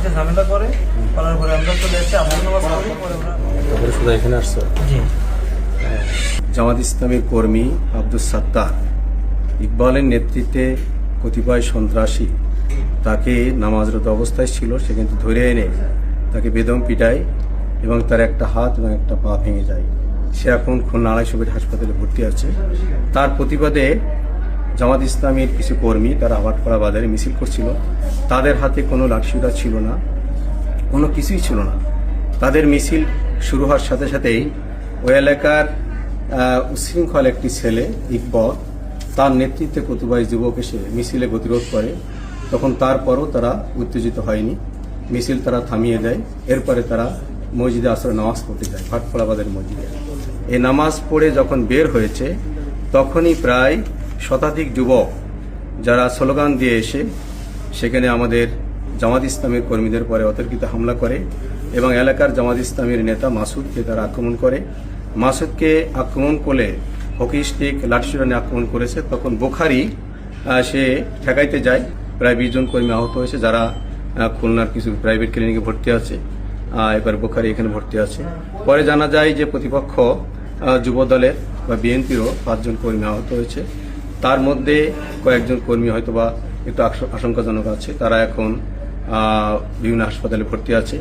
সাথে ঝামেলা করার পরে আমরা চলে এসেছি আমরা নামাজ পড়ি, পরে ওরা তারপরে শুধু এখানে আসছো? জি। জামাত ইসলামীর কর্মী আব্দুস সাত্তার ইকবালের নেতৃত্বে কতিপয় সন্ত্রাসী তাকে নামাজরত অবস্থায় ছিল, সে কিন্তু ধরে এনে তাকে বেদম পিটায় এবং তার একটা হাত এবং একটা পা ভেঙে যায়। সে এখন খুলনা আড়াইশো বেড হাসপাতালে ভর্তি আছে। তার প্রতিবাদে জামাত ইসলামীর কিছু কর্মী তারা আবাটপাড়া বাজারে মিছিল করছিল। তাদের হাতে কোনো লাঠিসোঁটা ছিল না, কোনো কিছুই ছিল না। তাদের মিছিল শুরু হওয়ার সাথে সাথেই ওই এলাকার উচ্ছৃঙ্খল একটি ছেলে ইকবাল, তার নেতৃত্বে কতিপয় যুবক এসে মিছিলে গতিরোধ করে। তখন তারপরও তারা উত্তেজিত হয়নি, মিছিল তারা থামিয়ে দেয়। এরপরে তারা মসজিদে আসরে নামাজ পড়তে যায়, ভাটপাড়া বাজারের মসজিদে। এই নামাজ পড়ে যখন বের হয়েছে তখনই প্রায় শতাধিক যুবক যারা স্লোগান দিয়ে এসে সেখানে আমাদের জামাত ইসলামের কর্মীদের পরে অতর্কিত হামলা করে এবং এলাকার জামাত ইসলামের নেতা মাসুদকে তারা আক্রমণ করে। মাসুদকে আক্রমণ করলে হকি স্টিক লাঠিসোঁটা নিয়ে আক্রমণ করেছে। তখন বোখারি সে ঠেকাইতে যায়, প্রায় 20 জন কর্মী আহত হয়েছে, যারা খুলনার কিছু প্রাইভেট ক্লিনিকে ভর্তি আছে। এবার বোখারি এখানে ভর্তি আছে। পরে জানা যায় যে প্রতিপক্ষ যুবদলের বা বিএনপিরও 5 জন কর্মী আহত হয়েছে। তার মধ্যে কয়েকজন কর্মী হয়তোবা একটু আশঙ্কাজনক আছে, তারা এখন বিভিন্ন হাসপাতালে ভর্তি আছে।